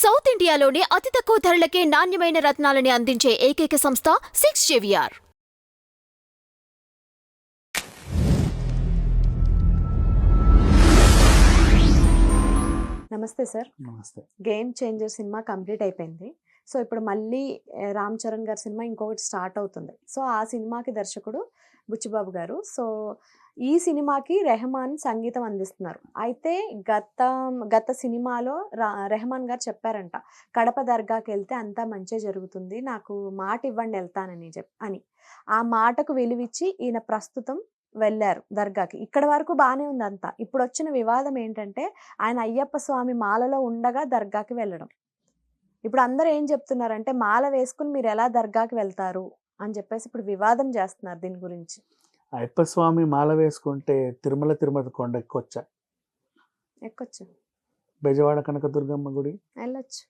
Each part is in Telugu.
సౌత్ ఇండియాలోనే అతి తక్కువ ధరలకే నాణ్యమైన రత్నాలని అందించే ఏకైక సంస్థ 6JVR. నమస్తే సార్. నమస్తే. గేమ్ చేంజర్ సినిమా కంప్లీట్ అయిపోయింది. సో ఇప్పుడు మళ్ళీ రామ్ చరణ్ గారి సినిమా ఇంకొకటి స్టార్ట్ అవుతుంది. సో ఆ సినిమాకి దర్శకుడు బుచ్చిబాబు గారు. సో ఈ సినిమాకి రెహమాన్ సంగీతం అందిస్తున్నారు. అయితే గత సినిమాలో రెహమాన్ గారు చెప్పారంట, కడప దర్గాకి వెళ్తే అంతా మంచి జరుగుతుంది, నాకు మాట ఇవ్వండి వెళ్తానని అని. ఆ మాటకు విలువిచ్చి ఈయన ప్రస్తుతం వెళ్ళారు దర్గాకి. ఇక్కడ వరకు బాగానే ఉంది అంతా. ఇప్పుడు వచ్చిన వివాదం ఏంటంటే ఆయన అయ్యప్ప స్వామి మాలలో ఉండగా దర్గాకి వెళ్ళడం. ఇప్పుడు అందరూ ఏం చెప్తున్నారంటే మాల వేసుకుని మీరు ఎలా దర్గాకి వెళ్తారు అని చెప్పేసి ఇప్పుడు వివాదం చేస్తున్నారు దీని గురించి. అయ్యప్ప స్వామి మాల వేసుకుంటే తిరుమల కొండ ఎక్కొచ్చా? ఎక్కొచ్చు. బెజవాడ కనకదుర్గమ్మ గుడి వెళ్ళొచ్చు.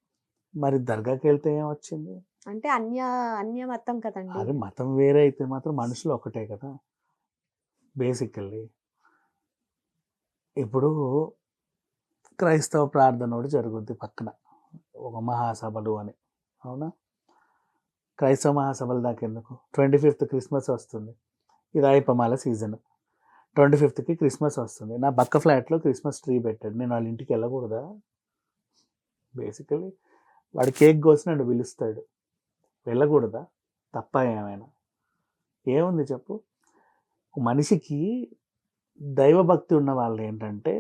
మరి దర్గాకి వెళ్తే ఏం వచ్చింది? అంటే అన్య మతం కదండి. అది మతం వేరే అయితే మాత్రం మనుషులు ఒకటే కదా బేసికల్లీ. ఇప్పుడు క్రైస్తవ ప్రార్థన ఒకటి జరుగుద్ది పక్కన, ఒక మహాసభలు అని, అవునా? క్రైస్తవ మహాసభల దాకా ఎందుకు? 25th క్రిస్మస్ వస్తుంది, ఇది అయ్యప్పమాల సీజన్. 25th క్రిస్మస్ వస్తుంది, నా పక్క ఫ్లాట్లో క్రిస్మస్ ట్రీ పెట్టాడు, నేను వాళ్ళ ఇంటికి వెళ్ళకూడదా? బేసికలీ వాడు కేక్ కోసి నన్ను పిలుస్తాడు, వెళ్ళకూడదా? తప్ప ఏమైనా ఏముంది చెప్పు? మనిషికి దైవభక్తి ఉన్న వాళ్ళు ఏంటంటే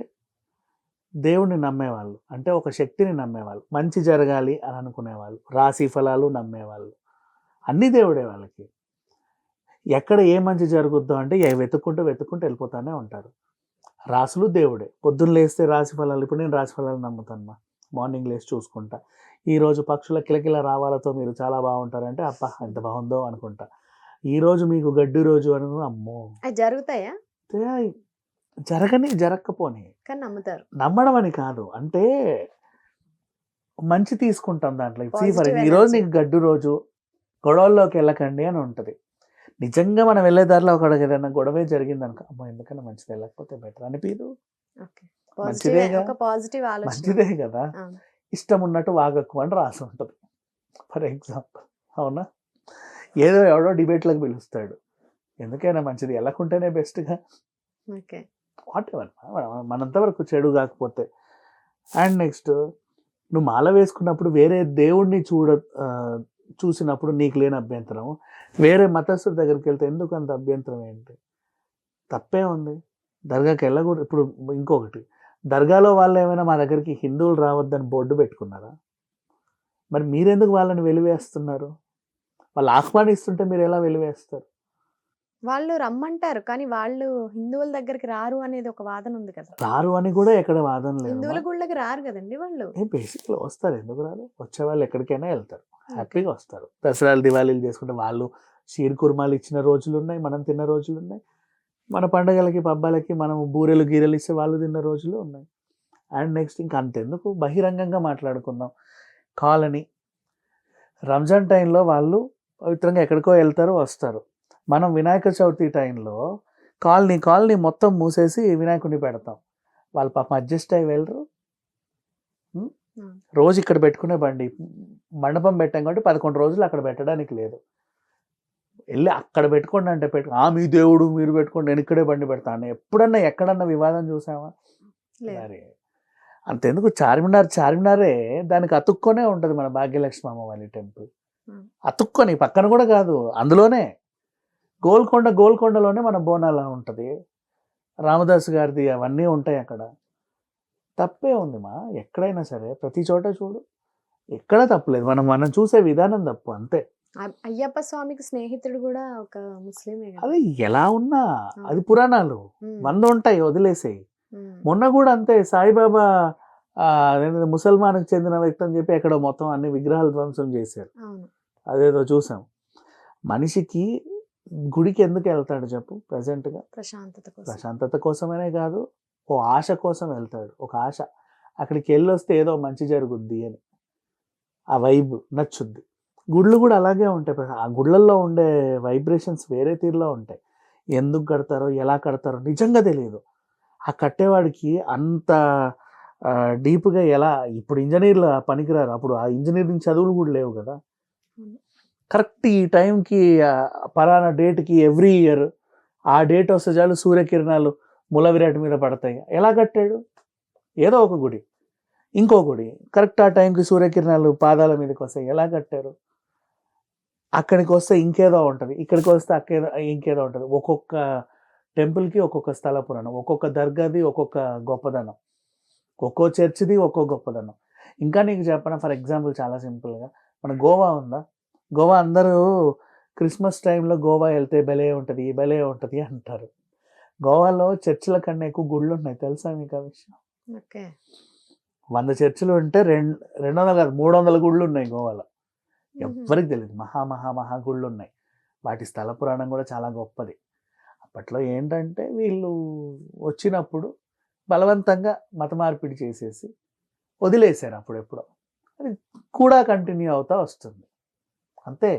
దేవుణ్ణి నమ్మేవాళ్ళు, అంటే ఒక శక్తిని నమ్మేవాళ్ళు, మంచి జరగాలి అని అనుకునేవాళ్ళు, రాశి ఫలాలు నమ్మేవాళ్ళు, అన్నీ దేవుడే వాళ్ళకి. ఎక్కడ ఏ మంచి జరుగుద్దో అంటే వెతుక్కుంటూ వెళ్ళిపోతానే ఉంటారు. రాసులు దేవుడే. పొద్దున్న లేస్తే రాశి ఫలాలు, ఇప్పుడు నేను రాశి ఫలాలు నమ్ముతాను, మార్నింగ్ లేచి చూసుకుంటా, ఈరోజు పక్షుల కిలకిల రావాలతో మీరు చాలా బాగుంటారంటే అబ్బా ఎంత బాగుందో అనుకుంటా. ఈరోజు మీకు గడ్డి రోజు అని, అమ్మో జరుగుతాయా? జరగకపోని కానీ నమ్ముతారు. నమ్మడం అని కాదు, అంటే మంచి తీసుకుంటాం దాంట్లో. ఈరోజు నీకు గడ్డు రోజు, గొడవల్లోకి వెళ్ళకండి అని ఉంటుంది. నిజంగా మనం వెళ్ళే దారిలో ఒకడికి ఏదైనా గొడవే జరిగింది అనుకో, అమ్మో ఎందుకన్నా మంచిది వెళ్ళకపోతే బెటర్ అనిపించదు. మంచిదే కదా. ఇష్టం ఉన్నట్టు వాగకు అని రాసి ఉంటుంది ఫర్ ఎగ్జాంపుల్, అవునా? ఎవడో డిబేట్లకు పిలుస్తాడు, ఎందుకైనా మంచిది వెళ్ళకుంటేనే బెస్ట్గా. వాట్ ఎవర్, మనంతవరకు చెడు కాకపోతే. అండ్ నెక్స్ట్, నువ్వు మాల వేసుకున్నప్పుడు వేరే దేవుణ్ణి చూసినప్పుడు నీకు లేని అభ్యంతరం, వేరే మతస్థుడి దగ్గరికి వెళ్తే ఎందుకు అంత అభ్యంతరం ఏంటి? తప్పే ఉంది. దర్గాకి వెళ్ళకూడదు. ఇప్పుడు ఇంకొకటి, దర్గాలో వాళ్ళు ఏమైనా మా దగ్గరికి హిందువులు రావద్దని బోర్డు పెట్టుకున్నారా? మరి మీరెందుకు వాళ్ళని వెలివేస్తున్నారు? వాళ్ళు ఆహ్వానిస్తుంటే మీరు ఎలా వెలివేస్తారు? వాళ్ళు రమ్మంటారు కానీ వాళ్ళు హిందువుల దగ్గరికి రారు అనేది ఒక వాదన ఉంది కదా. రారు అని కూడా ఎక్కడ వాదన లేదు. హిందువుల గుళ్ళకి రారు కదండి వాళ్ళు. బేసిక్లో వస్తారు, ఎందుకు రారు? వచ్చే వాళ్ళు ఎక్కడికైనా వెళ్తారు, హ్యాపీగా వస్తారు. దసరాలు దివాళీలు చేసుకుంటే వాళ్ళు షీర్ కుర్మాలు ఇచ్చిన రోజులు ఉన్నాయి, మనం తిన్న రోజులు ఉన్నాయి. మన పండగలకి పబ్బాలకి మనం బూరెలు గీరెలు ఇస్తే వాళ్ళు తిన్న రోజులు ఉన్నాయి. అండ్ నెక్స్ట్ ఇంకా అంతెందుకు, బహిరంగంగా మాట్లాడుకుందాం. కాలనీ రంజాన్ టైంలో వాళ్ళు పవిత్రంగా ఎక్కడికో వెళ్తారు వస్తారు. మనం వినాయక చవితి టైంలో కాలనీ మొత్తం మూసేసి వినాయకుడిని పెడతాం. వాళ్ళు పాపం అడ్జస్ట్ అయ్యి వెళ్ళరు. రోజు ఇక్కడ పెట్టుకునే బండి మండపం పెట్టాం కాబట్టి 11 రోజులు అక్కడ పెట్టడానికి లేదు. వెళ్ళి అక్కడ పెట్టుకోండి అంటే మీ దేవుడు మీరు పెట్టుకోండి, నేను ఇక్కడే బండి పెడతాను. ఎప్పుడన్నా ఎక్కడన్నా వివాదం చూసావా? మరి అంతెందుకు, చార్మినారే దానికి అతుక్కొనే ఉంటుంది మన భాగ్యలక్ష్మి అమ్మవారి టెంపుల్. అతుక్కొని పక్కన కూడా కాదు, అందులోనే గోల్కొండలోనే మన బోనాల ఉంటుంది, రామదాసు గారిది అవన్నీ ఉంటాయి అక్కడ. తప్పే ఉంది ఎక్కడైనా సరే, ప్రతి చోట చూడు, ఎక్కడ తప్పులేదు. మనం చూసే విధానం తప్పు, అంతే. అయ్యప్ప స్వామికి స్నేహితుడు కూడా ఒక ముస్లిమే. అది ఎలా ఉన్నా అది పురాణాలు 100 ఉంటాయి, వదిలేసేయి. మొన్న కూడా అంతే, సాయిబాబా ముసల్మాన్కి చెందిన వ్యక్తి అని చెప్పి ఎక్కడో మొత్తం అన్ని విగ్రహాలు ధ్వంసం చేశారు. అదేదో చూసాం. మనిషికి గుడికి ఎందుకు వెళ్తాడు చెప్పు? ప్రజెంట్గా ప్రశాంతత కోసమనే కాదు, ఓ ఆశ కోసం వెళ్తాడు. ఒక ఆశ, అక్కడికి వెళ్ళొస్తే ఏదో మంచి జరుగుద్ది అని, ఆ వైబ్ నచ్చుద్ది. గుళ్ళు కూడా అలాగే ఉంటాయి. ఆ గుళ్ళల్లో ఉండే వైబ్రేషన్స్ వేరే తీరులో ఉంటాయి. ఎందుకు కడతారో ఎలా కడతారో నిజంగా తెలియదు. ఆ కట్టేవాడికి అంత డీప్గా ఎలా ఇప్పుడు ఇంజనీర్లు పనికిరారు, అప్పుడు ఆ ఇంజనీరింగ్ చదువులు కూడా లేవు కదా. కరెక్ట్ ఈ టైంకి పలానా డేట్కి ఎవ్రీ ఇయర్ ఆ డేట్ వస్తే చాలు సూర్యకిరణాలు మూల విరాట్ మీద పడతాయి. ఎలా కట్టాడు? ఏదో ఒక గుడి, ఇంకో గుడి కరెక్ట్ ఆ టైంకి సూర్యకిరణాలు పాదాల మీదకి వస్తాయి. ఎలా కట్టారు? అక్కడికి వస్తే ఇంకేదో ఉంటుంది, ఇక్కడికి వస్తే ఇంకేదో ఉంటుంది. ఒక్కొక్క టెంపుల్కి ఒక్కొక్క స్థల పురాణం, ఒక్కొక్క దర్గాది ఒక్కొక్క గొప్పదనం, ఒక్కో చర్చిది ఒక్కో గొప్పదనం. ఇంకా నీకు చెప్పనా, ఫర్ ఎగ్జాంపుల్ చాలా సింపుల్గా, మన గోవా ఉందా, గోవా అందరూ క్రిస్మస్ టైంలో గోవా వెళ్తే భలే ఉంటుంది అంటారు. గోవాలో చర్చిల కన్నా ఎక్కువ గుళ్ళు ఉన్నాయి, తెలుసా మీకు ఆ విషయం? ఓకే. 100 చర్చిలు ఉంటే 200 కాదు 300 గుళ్ళు ఉన్నాయి గోవాలో. ఎవ్వరికి తెలియదు. మహా గుళ్ళు ఉన్నాయి. వాటి స్థల పురాణం కూడా చాలా గొప్పది. అప్పట్లో ఏంటంటే వీళ్ళు వచ్చినప్పుడు బలవంతంగా మత మార్పిడి చేసేసి వదిలేశారు అప్పుడెప్పుడో. అది కూడా కంటిన్యూ అవుతా వస్తుంది అంతే.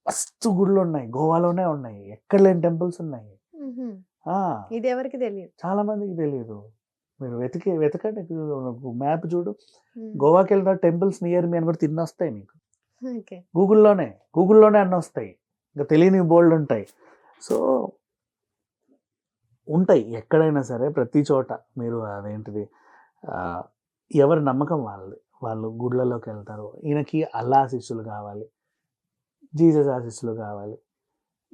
ఫస్ట్ గుళ్ళు ఉన్నాయి గోవాలోనే ఉన్నాయి, ఎక్కడ లేని టెంపుల్స్ ఉన్నాయి. ఇది ఎవరికి తెలియదు, చాలా మందికి తెలియదు. మీరు వెతకండి, మ్యాప్ చూడు, గోవాకి వెళ్ళిన టెంపుల్స్ నియర్ మీ అని కూడా తిన్నొస్తాయి మీకు. గూగుల్లోనే అన్నీ వస్తాయి, ఇంకా తెలియని బోల్డ్ ఉంటాయి. సో ఉంటాయి ఎక్కడైనా సరే, ప్రతి చోట మీరు అదేంటిది ఎవరి నమ్మకం వాళ్ళది, వాళ్ళు గుళ్ళలోకి వెళ్తారు. ఈయనకి అల్లా ఆశీస్సులు కావాలి, జీసస్ ఆశీస్సులు కావాలి,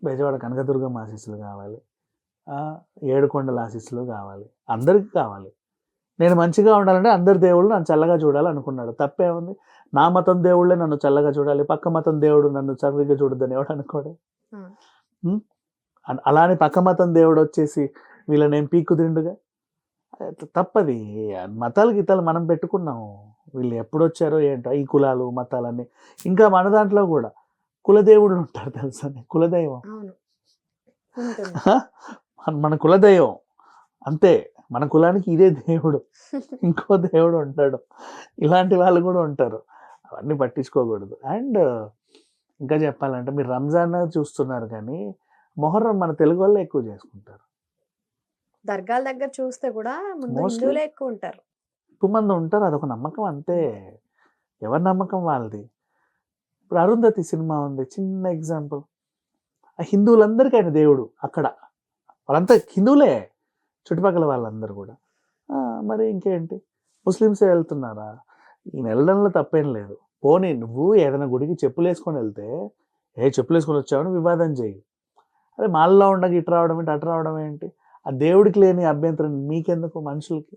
బెజవాడ కనకదుర్గమ్మ ఆశీస్సులు కావాలి, ఏడుకొండల ఆశీస్సులు కావాలి, అందరికీ కావాలి. నేను మంచిగా ఉండాలంటే అందరి దేవుళ్ళు నన్ను చల్లగా చూడాలి అనుకున్నాడు. తప్పే ఉంది? నా మతం దేవుళ్ళే నన్ను చల్లగా చూడాలి, పక్క మతం దేవుడు నన్ను చల్లగా చూడద్దని ఎవడు అనుకోడే. అలానే పక్క మతం దేవుడు వచ్చేసి వీళ్ళని ఏం పీక్కు తిండుగా, తప్పది. మతాలు గీతాలు మనం పెట్టుకున్నాము, వీళ్ళు ఎప్పుడు వచ్చారో ఏంటో ఈ కులాలు మతాలన్నీ. ఇంకా మన దాంట్లో కూడా కులదేవుడు ఉంటారు తెలుసా, కులదైవం. మన కులదైవం అంతే, మన కులానికి ఇదే దేవుడు, ఇంకో దేవుడు ఉంటాడు. ఇలాంటి వాళ్ళు కూడా ఉంటారు, అవన్నీ పట్టించుకోకూడదు. అండ్ ఇంకా చెప్పాలంటే మీరు రంజాన్ చూస్తున్నారు కానీ మొహర్రం మన తెలుగు వాళ్ళే ఎక్కువ చేసుకుంటారు. దర్గాల దగ్గర చూస్తే కూడా హిందువులే ఎక్కువ ఉంటారు, ఎక్కువ మంది ఉంటారు. అదొక నమ్మకం అంతే, ఎవరి నమ్మకం వాళ్ళది. ఇప్పుడు అరుంధతి సినిమా ఉంది, చిన్న ఎగ్జాంపుల్. ఆ హిందువులందరికీ ఆయన దేవుడు, అక్కడ వాళ్ళంతా హిందువులే, చుట్టుపక్కల వాళ్ళందరూ కూడా. మరి ఇంకేంటి, ముస్లిమ్సే వెళ్తున్నారా? ఈయన వెళ్ళడంలో తప్పేం లేదు. పోనీ నువ్వు ఏదైనా గుడికి చెప్పులు వేసుకొని వెళ్తే, చెప్పులు వేసుకొని వచ్చావని వివాదం చేయి. అదే మాల్లో ఉండగా ఇటు రావడం ఏంటి, అటు రావడం ఏంటి? ఆ దేవుడికి లేని అభ్యంతరం మీకెందుకు, మనుషులకి?